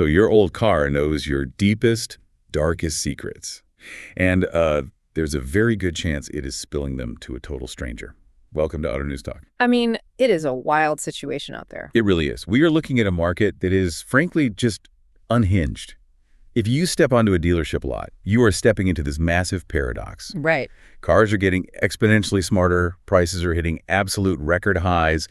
So your old car knows your deepest, darkest secrets. And there's a very good chance it is spilling them to a total stranger. Welcome to Auto News Talk. I mean, it is a wild situation out there. It really is. We are looking at a market that is, frankly, just unhinged. If you step onto a dealership lot, you are stepping into this massive paradox. Right. Cars are getting exponentially smarter, prices are hitting absolute record highs,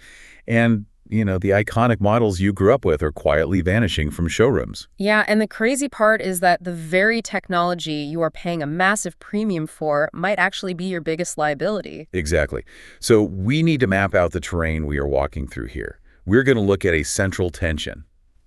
and, the iconic models you grew up with are quietly vanishing from showrooms. Yeah, and the crazy part is that the very technology you are paying a massive premium for might actually be your biggest liability. Exactly. So we need to map out the terrain we are walking through here. We're going to look at a central tension.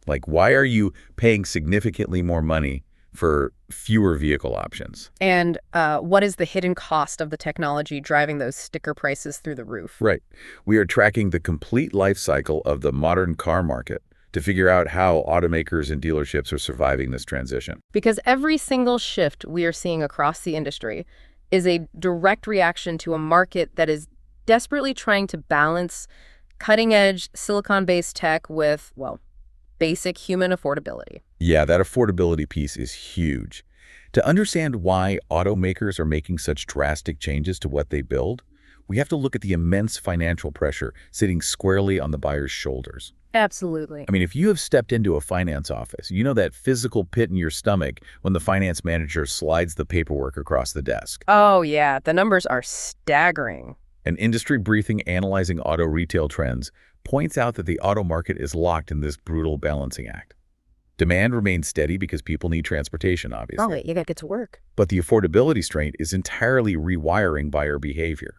Like, why are you paying significantly more money for fewer vehicle options? And what is the hidden cost of the technology driving those sticker prices through the roof? Right. We are tracking the complete life cycle of the modern car market to figure out how automakers and dealerships are surviving this transition. Because every single shift we are seeing across the industry is a direct reaction to a market that is desperately trying to balance cutting-edge silicon-based tech with, well, basic human affordability. Yeah, that affordability piece is huge. To understand why automakers are making such drastic changes to what they build, we have to look at the immense financial pressure sitting squarely on the buyer's shoulders. Absolutely. I mean, if you have stepped into a finance office, you know that physical pit in your stomach when the finance manager slides the paperwork across the desk. Oh, yeah. The numbers are staggering. An industry briefing analyzing auto retail trends points out that the auto market is locked in this brutal balancing act. Demand remains steady because people need transportation, obviously. Oh, wait, you gotta get to work. But the affordability strain is entirely rewiring buyer behavior.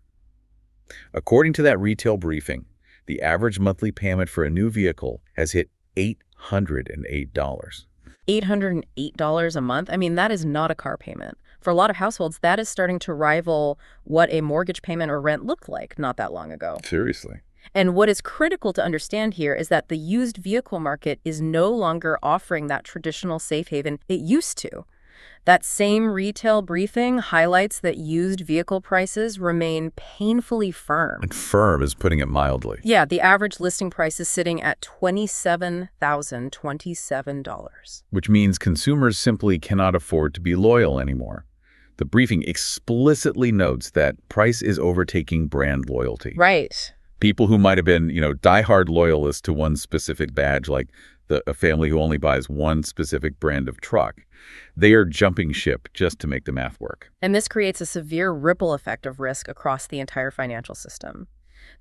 According to that retail briefing, the average monthly payment for a new vehicle has hit $808. $808 a month? I mean, that is not a car payment. For a lot of households, that is starting to rival what a mortgage payment or rent looked like not that long ago. Seriously. And what is critical to understand here is that the used vehicle market is no longer offering that traditional safe haven it used to. That same retail briefing highlights that used vehicle prices remain painfully firm. And firm is putting it mildly. Yeah, the average listing price is sitting at $27,027. Which means consumers simply cannot afford to be loyal anymore. The briefing explicitly notes that price is overtaking brand loyalty. Right. People who might have been, diehard loyalists to one specific badge, like a family who only buys one specific brand of truck, they are jumping ship just to make the math work. And this creates a severe ripple effect of risk across the entire financial system.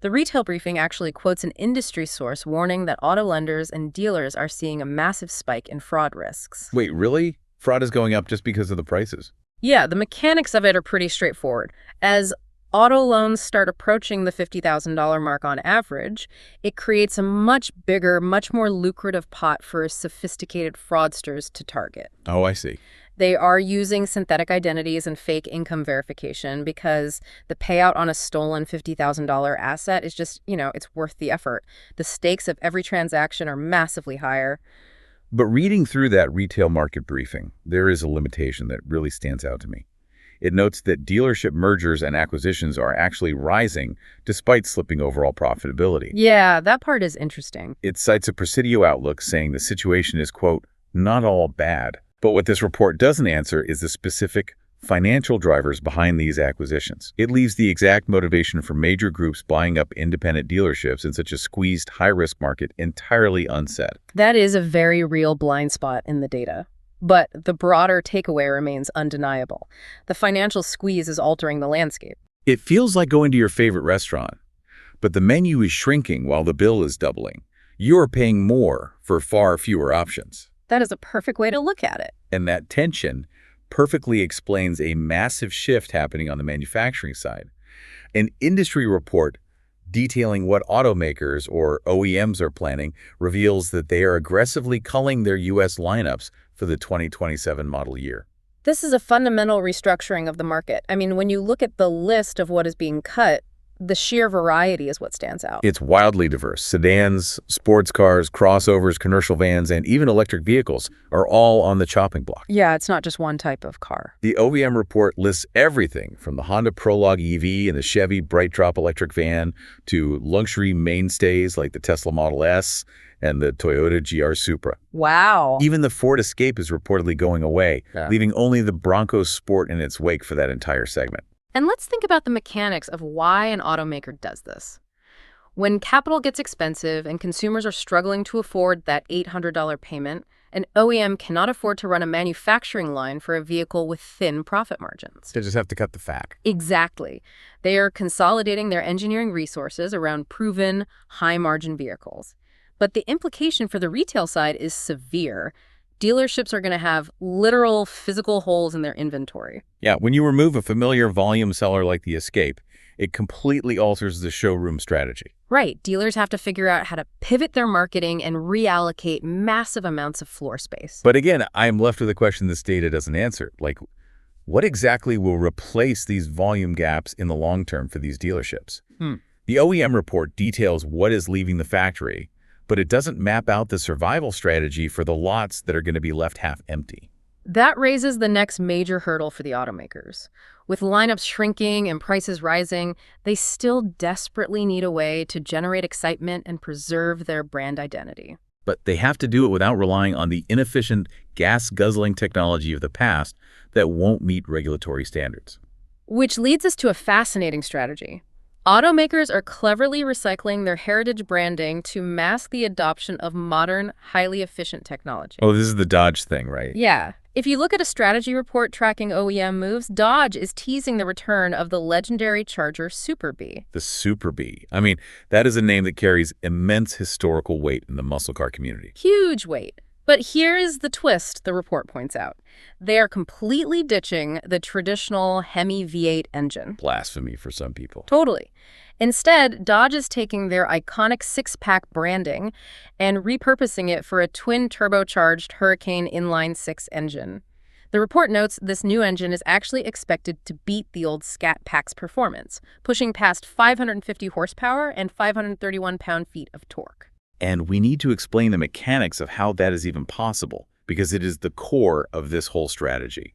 The retail briefing actually quotes an industry source warning that auto lenders and dealers are seeing a massive spike in fraud risks. Wait, really? Fraud is going up just because of the prices? Yeah, the mechanics of it are pretty straightforward. As auto loans start approaching the $50,000 mark on average, it creates a much bigger, much more lucrative pot for sophisticated fraudsters to target. Oh, I see. They are using synthetic identities and fake income verification because the payout on a stolen $50,000 asset is just, it's worth the effort. The stakes of every transaction are massively higher. But reading through that retail market briefing, there is a limitation that really stands out to me. It notes that dealership mergers and acquisitions are actually rising despite slipping overall profitability. Yeah, that part is interesting. It cites a Presidio outlook saying the situation is, quote, not all bad. But what this report doesn't answer is the specific financial drivers behind these acquisitions. It leaves the exact motivation for major groups buying up independent dealerships in such a squeezed, high-risk market entirely unsaid. That is a very real blind spot in the data. But the broader takeaway remains undeniable. The financial squeeze is altering the landscape. It feels like going to your favorite restaurant, but the menu is shrinking while the bill is doubling. You are paying more for far fewer options. That is a perfect way to look at it. And that tension perfectly explains a massive shift happening on the manufacturing side. An industry report detailing what automakers or OEMs are planning reveals that they are aggressively culling their U.S. lineups for the 2027 model year. This is a fundamental restructuring of the market. I mean, when you look at the list of what is being cut, The sheer variety is what stands out. It's wildly diverse. Sedans, sports cars, crossovers, commercial vans, and even electric vehicles are all on the chopping block. Yeah, it's not just one type of car. The OEM report lists everything from the Honda Prologue EV and the Chevy BrightDrop electric van to luxury mainstays like the Tesla Model S and the Toyota GR Supra. Wow. Even the Ford Escape is reportedly going away, leaving only the Bronco Sport in its wake for that entire segment. And let's think about the mechanics of why an automaker does this. When capital gets expensive and consumers are struggling to afford that $800 payment, an OEM cannot afford to run a manufacturing line for a vehicle with thin profit margins. They just have to cut the fat. Exactly. They are consolidating their engineering resources around proven, high-margin vehicles. But the implication for the retail side is severe. Dealerships are going to have literal physical holes in their inventory. Yeah, when you remove a familiar volume seller like the Escape, it completely alters the showroom strategy. Right. Dealers have to figure out how to pivot their marketing and reallocate massive amounts of floor space. But again, I'm left with a question this data doesn't answer. Like, what exactly will replace these volume gaps in the long term for these dealerships? The OEM report details what is leaving the factory, but it doesn't map out the survival strategy for the lots that are going to be left half empty. That raises the next major hurdle for the automakers. With lineups shrinking and prices rising, they still desperately need a way to generate excitement and preserve their brand identity. But they have to do it without relying on the inefficient, gas-guzzling technology of the past that won't meet regulatory standards. Which leads us to a fascinating strategy. Automakers are cleverly recycling their heritage branding to mask the adoption of modern, highly efficient technology. Oh, this is the Dodge thing, right? Yeah. If you look at a strategy report tracking OEM moves, Dodge is teasing the return of the legendary Charger Super B. The Super B. I mean, that is a name that carries immense historical weight in the muscle car community. Huge weight. But here is the twist, the report points out. They are completely ditching the traditional Hemi V8 engine. Blasphemy for some people. Totally. Instead, Dodge is taking their iconic six-pack branding and repurposing it for a twin-turbocharged Hurricane inline-six engine. The report notes this new engine is actually expected to beat the old Scat Pack's performance, pushing past 550 horsepower and 531 pound-feet of torque. And we need to explain the mechanics of how that is even possible, because it is the core of this whole strategy.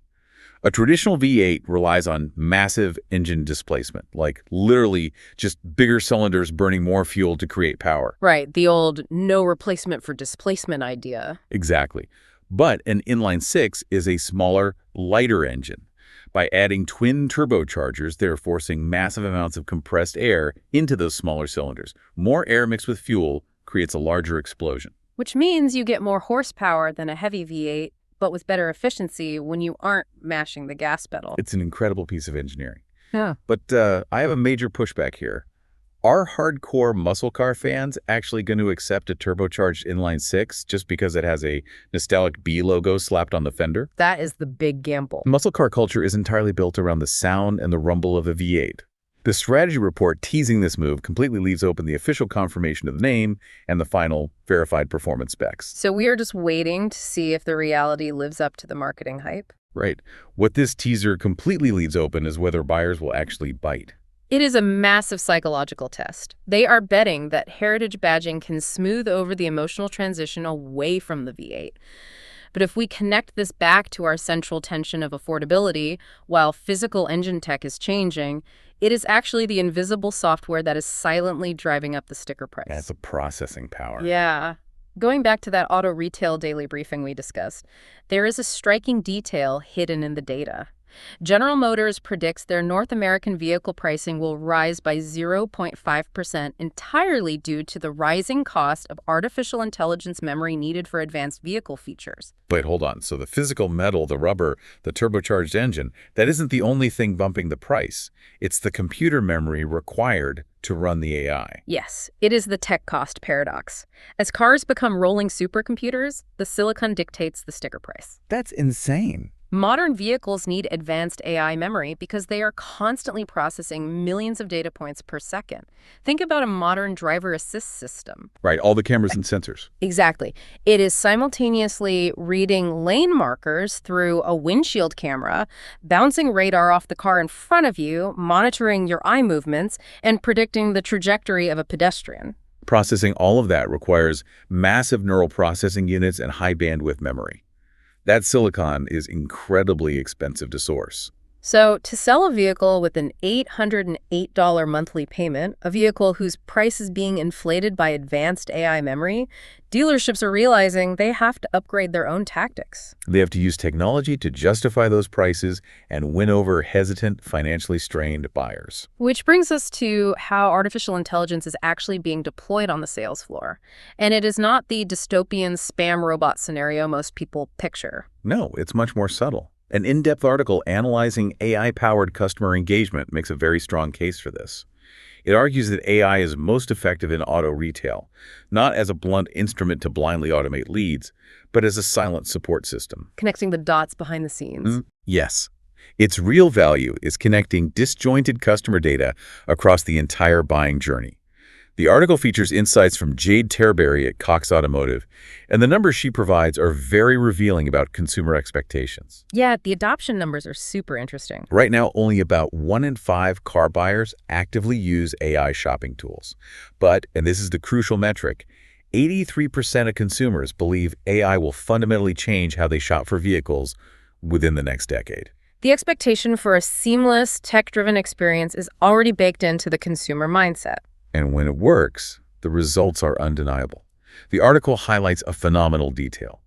A traditional V8 relies on massive engine displacement, like literally just bigger cylinders burning more fuel to create power. Right, the old no replacement for displacement idea. Exactly. But an inline-six is a smaller, lighter engine. By adding twin turbochargers, they're forcing massive amounts of compressed air into those smaller cylinders. More air mixed with fuel creates a larger explosion. Which means you get more horsepower than a heavy V8, but with better efficiency when you aren't mashing the gas pedal. It's an incredible piece of engineering. Yeah. But I have a major pushback here. Are hardcore muscle car fans actually going to accept a turbocharged inline-six just because it has a nostalgic B logo slapped on the fender? That is the big gamble. Muscle car culture is entirely built around the sound and the rumble of a V8. The strategy report teasing this move completely leaves open the official confirmation of the name and the final verified performance specs. So we are just waiting to see if the reality lives up to the marketing hype. Right. What this teaser completely leaves open is whether buyers will actually bite. It is a massive psychological test. They are betting that heritage badging can smooth over the emotional transition away from the V8. But if we connect this back to our central tension of affordability, while physical engine tech is changing, it is actually the invisible software that is silently driving up the sticker price. That's a processing power. Yeah. Going back to that auto retail daily briefing we discussed, there is a striking detail hidden in the data. General Motors predicts their North American vehicle pricing will rise by 0.5% entirely due to the rising cost of artificial intelligence memory needed for advanced vehicle features. But hold on, so the physical metal, the rubber, the turbocharged engine, that isn't the only thing bumping the price. It's the computer memory required to run the AI. Yes, it is the tech cost paradox. As cars become rolling supercomputers, the silicon dictates the sticker price. That's insane. Modern vehicles need advanced AI memory because they are constantly processing millions of data points per second. Think about a modern driver assist system. Right, all the cameras and sensors. Exactly. It is simultaneously reading lane markers through a windshield camera, bouncing radar off the car in front of you, monitoring your eye movements, and predicting the trajectory of a pedestrian. Processing all of that requires massive neural processing units and high bandwidth memory. That silicon is incredibly expensive to source. So, to sell a vehicle with an $808 monthly payment, a vehicle whose price is being inflated by advanced AI memory, dealerships are realizing they have to upgrade their own tactics. They have to use technology to justify those prices and win over hesitant, financially strained buyers. Which brings us to how artificial intelligence is actually being deployed on the sales floor. And it is not the dystopian spam robot scenario most people picture. No, it's much more subtle. An in-depth article analyzing AI-powered customer engagement makes a very strong case for this. It argues that AI is most effective in auto retail, not as a blunt instrument to blindly automate leads, but as a silent support system. Connecting the dots behind the scenes. Yes. Its real value is connecting disjointed customer data across the entire buying journey. The article features insights from Jade Terberry at Cox Automotive, and the numbers she provides are very revealing about consumer expectations. Yeah, the adoption numbers are super interesting. Right now, only about 1 in 5 car buyers actively use AI shopping tools. But, and this is the crucial metric, 83% of consumers believe AI will fundamentally change how they shop for vehicles within the next decade. The expectation for a seamless, tech-driven experience is already baked into the consumer mindset. And when it works, the results are undeniable. The article highlights a phenomenal detail.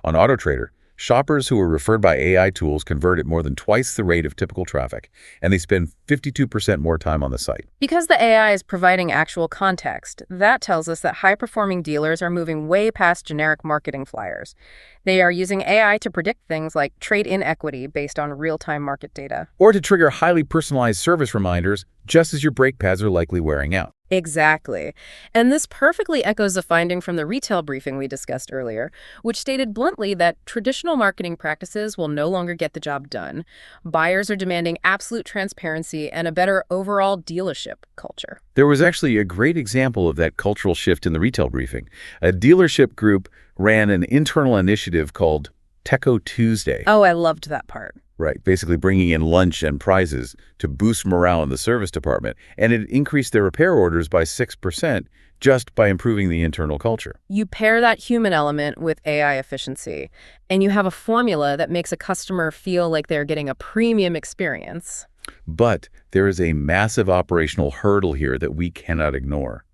On AutoTrader, shoppers who were referred by AI tools convert at more than twice the rate of typical traffic, and they spend 52% more time on the site. Because the AI is providing actual context, that tells us that high-performing dealers are moving way past generic marketing flyers. They are using AI to predict things like trade-in equity based on real-time market data. Or to trigger highly personalized service reminders just as your brake pads are likely wearing out. Exactly. And this perfectly echoes a finding from the retail briefing we discussed earlier, which stated bluntly that traditional marketing practices will no longer get the job done. Buyers are demanding absolute transparency and a better overall dealership culture. There was actually a great example of that cultural shift in the retail briefing. A dealership group ran an internal initiative called Techo Tuesday. Oh, I loved that part. Right, basically bringing in lunch and prizes to boost morale in the service department, and it increased their repair orders by 6% just by improving the internal culture. You pair that human element with AI efficiency, and you have a formula that makes a customer feel like they're getting a premium experience. But there is a massive operational hurdle here that we cannot ignore.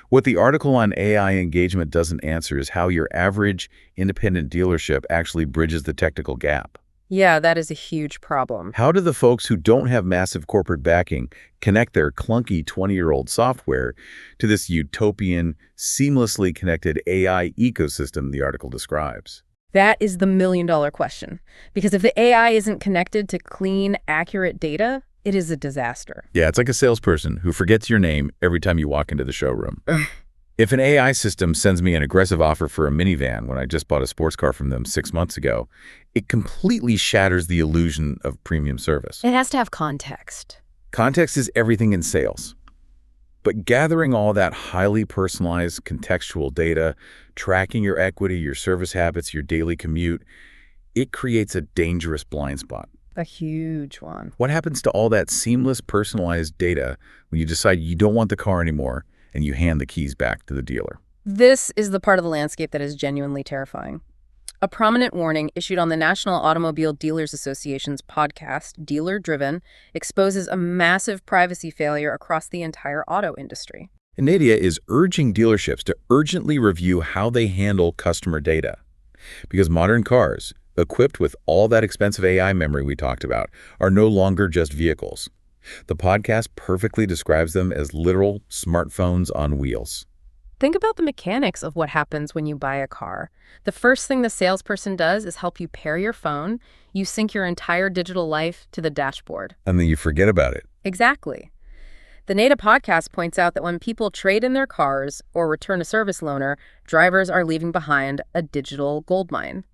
What the article on AI engagement doesn't answer is how your average independent dealership actually bridges the technical gap. Yeah, that is a huge problem. How do the folks who don't have massive corporate backing connect their clunky 20-year-old software to this utopian, seamlessly connected AI ecosystem the article describes? That is the million-dollar question. Because if the AI isn't connected to clean, accurate data, it is a disaster. Yeah, it's like a salesperson who forgets your name every time you walk into the showroom. If an AI system sends me an aggressive offer for a minivan when I just bought a sports car from them 6 months ago, it completely shatters the illusion of premium service. It has to have context. Context is everything in sales. But gathering all that highly personalized contextual data, tracking your equity, your service habits, your daily commute, it creates a dangerous blind spot. A huge one. What happens to all that seamless personalized data when you decide you don't want the car anymore and you hand the keys back to the dealer? This is the part of the landscape that is genuinely terrifying. A prominent warning issued on the National Automobile Dealers Association's podcast, Dealer Driven, exposes a massive privacy failure across the entire auto industry. And Nadia is urging dealerships to urgently review how they handle customer data. Because modern cars, equipped with all that expensive AI memory we talked about, are no longer just vehicles. The podcast perfectly describes them as literal smartphones on wheels. Think about the mechanics of what happens when you buy a car. The first thing the salesperson does is help you pair your phone. You sync your entire digital life to the dashboard. And then you forget about it. Exactly. The NADA podcast points out that when people trade in their cars or return a service loaner, drivers are leaving behind a digital goldmine.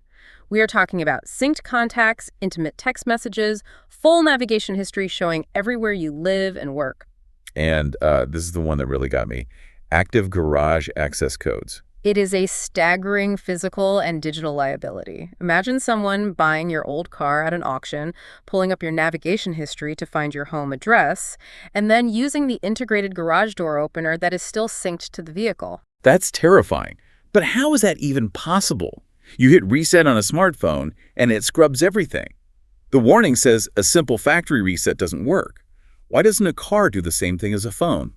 We are talking about synced contacts, intimate text messages, full navigation history showing everywhere you live and work. And this is the one that really got me. Active garage access codes. It is a staggering physical and digital liability. Imagine someone buying your old car at an auction, pulling up your navigation history to find your home address, and then using the integrated garage door opener that is still synced to the vehicle. That's terrifying. But how is that even possible? You hit reset on a smartphone, and it scrubs everything. The warning says a simple factory reset doesn't work. Why doesn't a car do the same thing as a phone?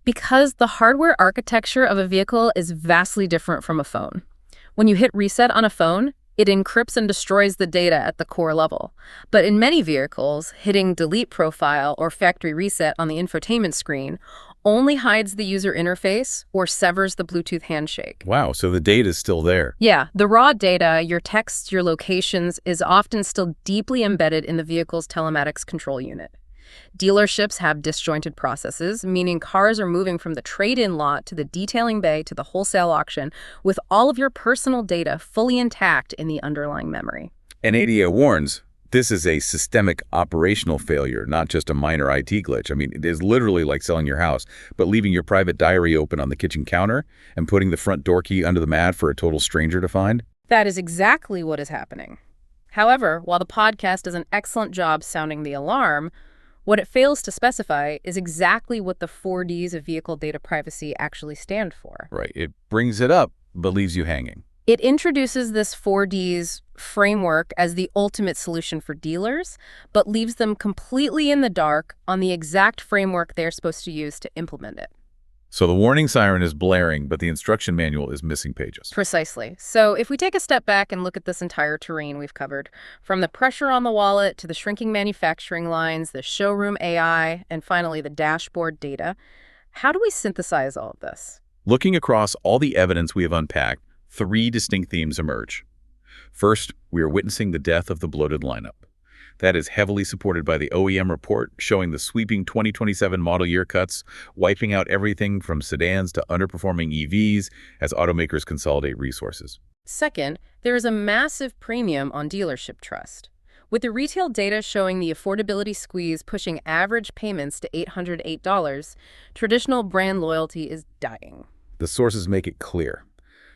Because the hardware architecture of a vehicle is vastly different from a phone. When you hit reset on a phone, it encrypts and destroys the data at the core level. But in many vehicles, hitting delete profile or factory reset on the infotainment screen only hides the user interface or severs the Bluetooth handshake. Wow, so the data is still there. Yeah, the raw data, your texts, your locations, is often still deeply embedded in the vehicle's telematics control unit. Dealerships have disjointed processes, meaning cars are moving from the trade-in lot to the detailing bay to the wholesale auction with all of your personal data fully intact in the underlying memory. And ADA warns, this is a systemic operational failure, not just a minor IT glitch. I mean, it is literally like selling your house, but leaving your private diary open on the kitchen counter and putting the front door key under the mat for a total stranger to find. That is exactly what is happening. However, while the podcast does an excellent job sounding the alarm, what it fails to specify is exactly what the 4Ds of vehicle data privacy actually stand for. Right. It brings it up, but leaves you hanging. It introduces this 4Ds framework as the ultimate solution for dealers, but leaves them completely in the dark on the exact framework they're supposed to use to implement it. So the warning siren is blaring, but the instruction manual is missing pages. Precisely. So if we take a step back and look at this entire terrain we've covered, from the pressure on the wallet to the shrinking manufacturing lines, the showroom AI, and finally the dashboard data, how do we synthesize all of this? Looking across all the evidence we have unpacked, 3 distinct themes emerge. First, we are witnessing the death of the bloated lineup. That is heavily supported by the OEM report showing the sweeping 2027 model year cuts, wiping out everything from sedans to underperforming EVs as automakers consolidate resources. Second, there is a massive premium on dealership trust. With the retail data showing the affordability squeeze pushing average payments to $808, traditional brand loyalty is dying. The sources make it clear.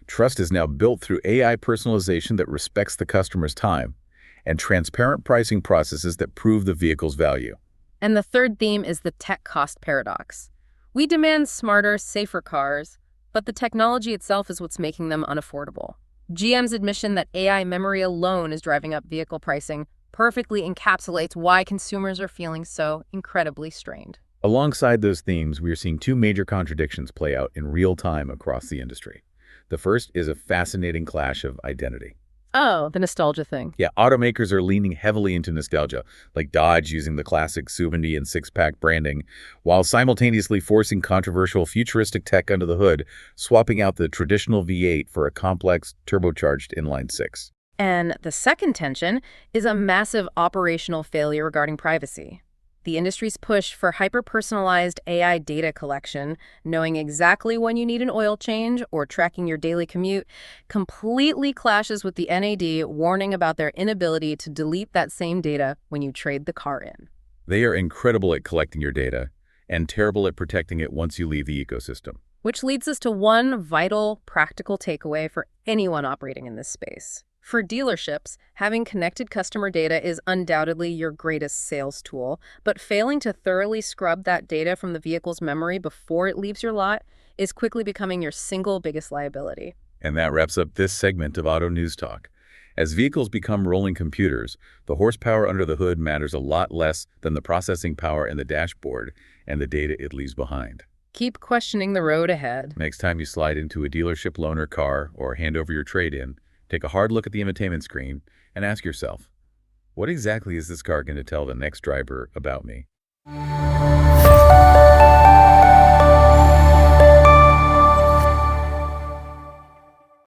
Trust is now built through AI personalization that respects the customer's time, and transparent pricing processes that prove the vehicle's value. And the third theme is the tech cost paradox. We demand smarter, safer cars, but the technology itself is what's making them unaffordable. GM's admission that AI memory alone is driving up vehicle pricing perfectly encapsulates why consumers are feeling so incredibly strained. Alongside those themes, we are seeing 2 major contradictions play out in real time across the industry. The first is a fascinating clash of identity. Oh, the nostalgia thing. Yeah, automakers are leaning heavily into nostalgia, like Dodge using the classic Souvenir and 6-pack branding, while simultaneously forcing controversial futuristic tech under the hood, swapping out the traditional V8 for a complex, turbocharged inline-six. And the second tension is a massive operational failure regarding privacy. The industry's push for hyper-personalized AI data collection, knowing exactly when you need an oil change or tracking your daily commute, completely clashes with the NAD warning about their inability to delete that same data when you trade the car in. They are incredible at collecting your data and terrible at protecting it once you leave the ecosystem. Which leads us to one vital, practical takeaway for anyone operating in this space. For dealerships, having connected customer data is undoubtedly your greatest sales tool, but failing to thoroughly scrub that data from the vehicle's memory before it leaves your lot is quickly becoming your single biggest liability. And that wraps up this segment of Auto News Talk. As vehicles become rolling computers, the horsepower under the hood matters a lot less than the processing power in the dashboard and the data it leaves behind. Keep questioning the road ahead. Next time you slide into a dealership loaner car or hand over your trade-in, take a hard look at the infotainment screen and ask yourself, what exactly is this car going to tell the next driver about me?